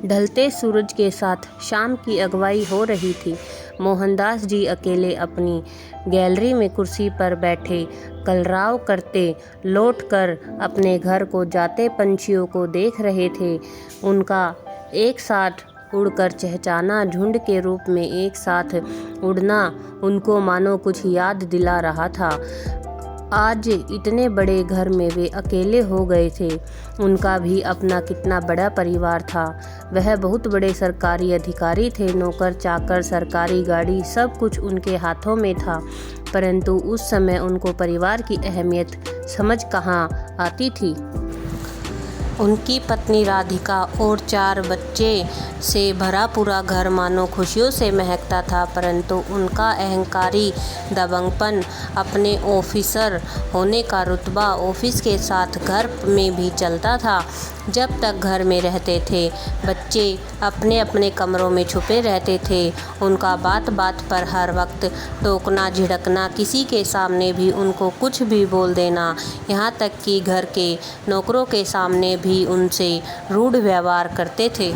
ढलते सूरज के साथ शाम की अगुवाई हो रही थी। मोहनदास जी अकेले अपनी गैलरी में कुर्सी पर बैठे कलरव करते लौटकर अपने घर को जाते पंछियों को देख रहे थे। उनका एक साथ उड़कर चहचहाना, झुंड के रूप में एक साथ उड़ना उनको मानो कुछ याद दिला रहा था। आज इतने बड़े घर में वे अकेले हो गए थे। उनका भी अपना कितना बड़ा परिवार था। वह बहुत बड़े सरकारी अधिकारी थे। नौकर चाकर, सरकारी गाड़ी, सब कुछ उनके हाथों में था। परंतु उस समय उनको परिवार की अहमियत समझ कहाँ आती थी। उनकी पत्नी राधिका और 4 बच्चे से भरा पूरा घर मानो खुशियों से महकता था। परंतु उनका अहंकारी दबंगपन, अपने ऑफिसर होने का रुतबा ऑफिस के साथ घर में भी चलता था। जब तक घर में रहते थे, बच्चे अपने अपने कमरों में छुपे रहते थे। उनका बात बात पर हर वक्त टोकना, झिड़कना, किसी के सामने भी उनको कुछ भी बोल देना, यहाँ तक कि घर के नौकरों के सामने भी उनसे रूढ़ व्यवहार करते थे।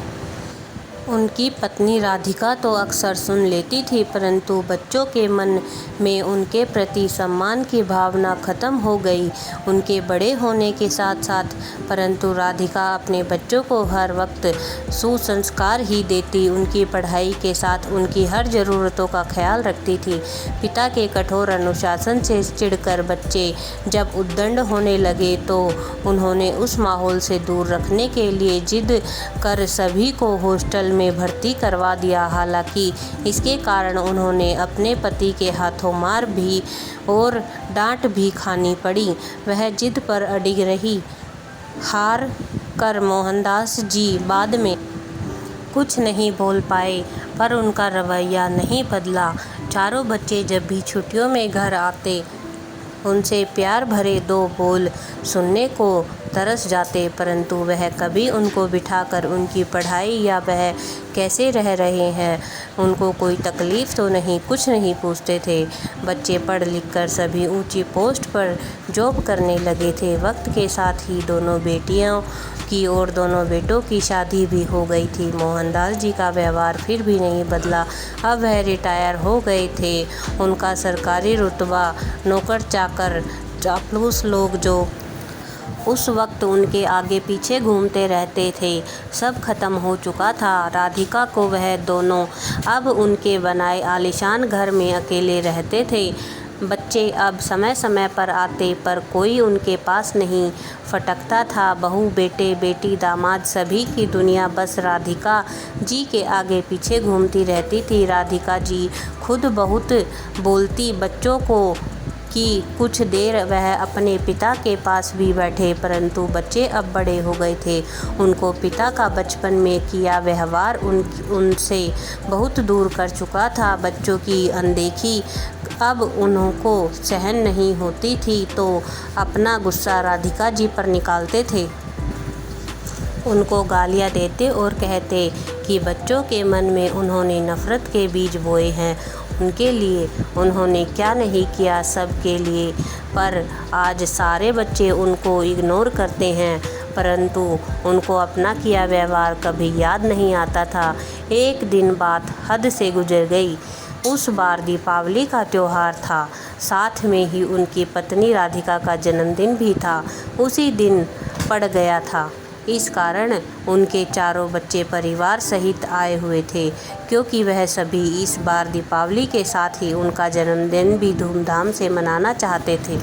उनकी पत्नी राधिका तो अक्सर सुन लेती थी, परंतु बच्चों के मन में उनके प्रति सम्मान की भावना खत्म हो गई उनके बड़े होने के साथ साथ। परंतु राधिका अपने बच्चों को हर वक्त सुसंस्कार ही देती, उनकी पढ़ाई के साथ उनकी हर ज़रूरतों का ख्याल रखती थी। पिता के कठोर अनुशासन से चिढ़कर बच्चे जब उद्दंड होने लगे तो उन्होंने उस माहौल से दूर रखने के लिए जिद कर सभी को हॉस्टल में भर्ती करवा दिया। हालांकि इसके कारण उन्होंने अपने पति के हाथों मार भी और डांट भी खानी पड़ी। वह जिद पर अडिग रही। हार कर मोहनदास जी बाद में कुछ नहीं बोल पाए, पर उनका रवैया नहीं बदला। चारों बच्चे जब भी छुट्टियों में घर आते, उनसे प्यार भरे 2 बोल सुनने को तरस जाते, परंतु वह कभी उनको बिठाकर उनकी पढ़ाई या वह कैसे रह रहे हैं, उनको कोई तकलीफ़ तो नहीं, कुछ नहीं पूछते थे। बच्चे पढ़ लिख कर सभी ऊंची पोस्ट पर जॉब करने लगे थे। वक्त के साथ ही दोनों बेटियों की और दोनों बेटों की शादी भी हो गई थी। मोहनदास जी का व्यवहार फिर भी नहीं बदला। अब वह रिटायर हो गए थे। उनका सरकारी रुतबा, नौकर चाकर, चापलूस लोग जो उस वक्त उनके आगे पीछे घूमते रहते थे, सब खत्म हो चुका था। राधिका को वह दोनों अब उनके बनाए आलीशान घर में अकेले रहते थे। बच्चे अब समय समय पर आते, पर कोई उनके पास नहीं फटकता था। बहू, बेटे, बेटी, दामाद, सभी की दुनिया बस राधिका जी के आगे पीछे घूमती रहती थी। राधिका जी खुद बहुत बोलती बच्चों को कि कुछ देर वह अपने पिता के पास भी बैठे, परंतु बच्चे अब बड़े हो गए थे। उनको पिता का बचपन में किया व्यवहार उनसे बहुत दूर कर चुका था। बच्चों की अनदेखी अब उनको सहन नहीं होती थी, तो अपना गुस्सा राधिका जी पर निकालते थे। उनको गालियाँ देते और कहते कि बच्चों के मन में उन्होंने नफ़रत के बीज बोए हैं। उनके लिए उन्होंने क्या नहीं किया, सब के लिए। पर आज सारे बच्चे उनको इग्नोर करते हैं, परंतु उनको अपना किया व्यवहार कभी याद नहीं आता था। एक दिन बात हद से गुजर गई। उस बार दीपावली का त्यौहार था, साथ में ही उनकी पत्नी राधिका का जन्मदिन भी था। उसी दिन पड़ गया था। इस कारण उनके चारों बच्चे परिवार सहित आए हुए थे, क्योंकि वह सभी इस बार दीपावली के साथ ही उनका जन्मदिन भी धूमधाम से मनाना चाहते थे।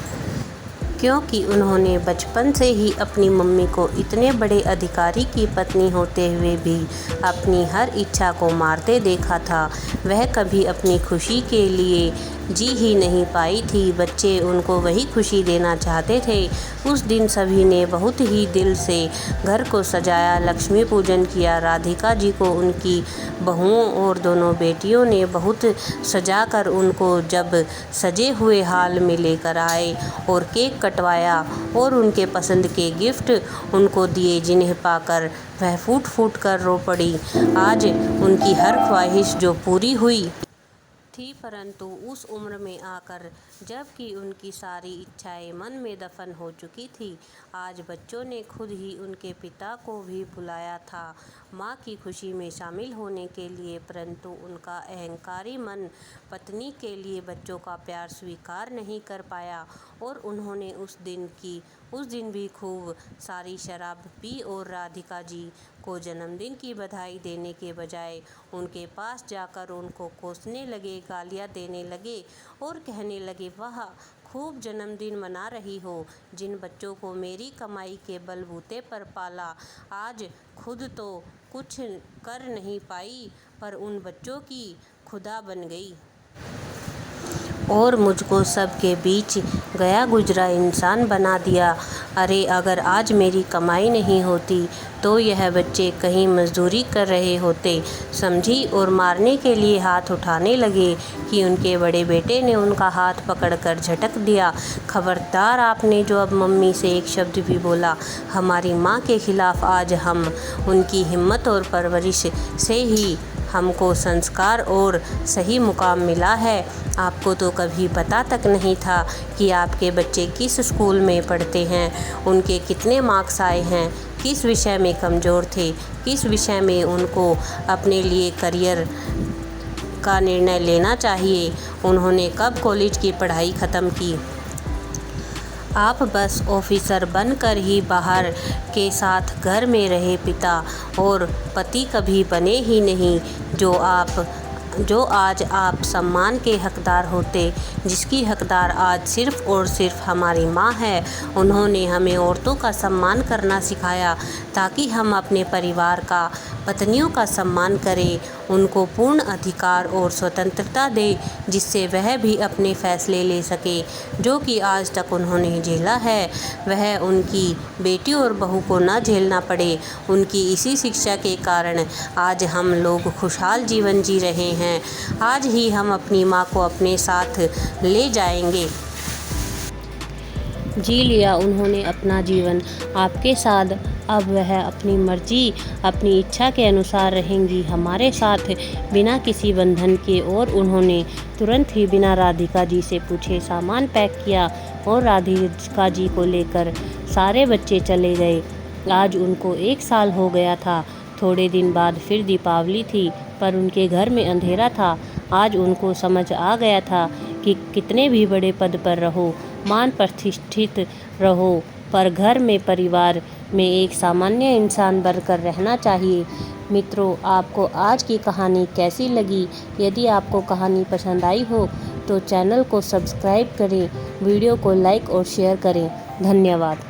क्योंकि उन्होंने बचपन से ही अपनी मम्मी को इतने बड़े अधिकारी की पत्नी होते हुए भी अपनी हर इच्छा को मारते देखा था। वह कभी अपनी खुशी के लिए जी ही नहीं पाई थी। बच्चे उनको वही खुशी देना चाहते थे। उस दिन सभी ने बहुत ही दिल से घर को सजाया, लक्ष्मी पूजन किया। राधिका जी को उनकी बहुओं और दोनों बेटियों ने बहुत सजाकर उनको जब सजे हुए हाल में लेकर आए और केक कटवाया और उनके पसंद के गिफ्ट उनको दिए, जिन्हें पाकर वह फूट फूट कर रो पड़ी। आज उनकी हर ख्वाहिश जो पूरी हुई थी, परंतु उस उम्र में आकर जबकि उनकी सारी इच्छाएं मन में दफन हो चुकी थी, आज बच्चों ने खुद ही उनके पिता को भी बुलाया था मां की खुशी में शामिल होने के लिए, परंतु उनका अहंकारी मन पत्नी के लिए बच्चों का प्यार स्वीकार नहीं कर पाया और उन्होंने उस दिन भी खूब सारी शराब पी और राधिका जी को जन्मदिन की बधाई देने के बजाय उनके पास जाकर उनको कोसने लगे, गालियां देने लगे और कहने लगे, वाह खूब जन्मदिन मना रही हो, जिन बच्चों को मेरी कमाई के बलबूते पर पाला, आज खुद तो कुछ कर नहीं पाई पर उन बच्चों की खुदा बन गई और मुझको सबके बीच गया गुजरा इंसान बना दिया। अरे अगर आज मेरी कमाई नहीं होती तो यह बच्चे कहीं मजदूरी कर रहे होते, समझी और मारने के लिए हाथ उठाने लगे कि उनके बड़े बेटे ने उनका हाथ पकड़कर झटक दिया। खबरदार, आपने जो अब मम्मी से एक शब्द भी बोला हमारी माँ के खिलाफ, आज हम उनकी हिम्मत और परवरिश से ही हमको संस्कार और सही मुकाम मिला है। आपको तो कभी पता तक नहीं था कि आपके बच्चे किस स्कूल में पढ़ते हैं, उनके कितने मार्क्स आए हैं, किस विषय में कमज़ोर थे, किस विषय में उनको अपने लिए करियर का निर्णय लेना चाहिए, उन्होंने कब कॉलेज की पढ़ाई ख़त्म की। आप बस ऑफिसर बनकर ही बाहर के साथ घर में रहे पिता और पति कभी बने ही नहीं, जो आज आप सम्मान के हकदार होते, जिसकी हकदार आज सिर्फ़ और सिर्फ हमारी माँ है। उन्होंने हमें औरतों का सम्मान करना सिखाया ताकि हम अपने परिवार का, पत्नियों का सम्मान करें, उनको पूर्ण अधिकार और स्वतंत्रता दें जिससे वह भी अपने फैसले ले सके। जो कि आज तक उन्होंने झेला है वह उनकी बेटी और बहू को न झेलना पड़े। उनकी इसी शिक्षा के कारण आज हम लोग खुशहाल जीवन जी रहे हैं। आज ही हम अपनी माँ को अपने साथ ले जाएंगे। जी लिया उन्होंने अपना जीवन आपके साथ, अब वह अपनी मर्जी, अपनी इच्छा के अनुसार रहेंगी हमारे साथ बिना किसी बंधन के। और उन्होंने तुरंत ही बिना राधिका जी से पूछे सामान पैक किया और राधिका जी को लेकर सारे बच्चे चले गए। आज उनको 1 साल हो गया था। थोड़े दिन बाद फिर दीपावली थी, पर उनके घर में अंधेरा था। आज उनको समझ आ गया था कि कितने भी बड़े पद पर रहो, मान प्रतिष्ठित रहो, पर घर में, परिवार में एक सामान्य इंसान बनकर रहना चाहिए। मित्रों, आपको आज की कहानी कैसी लगी? यदि आपको कहानी पसंद आई हो तो चैनल को सब्सक्राइब करें, वीडियो को लाइक और शेयर करें। धन्यवाद।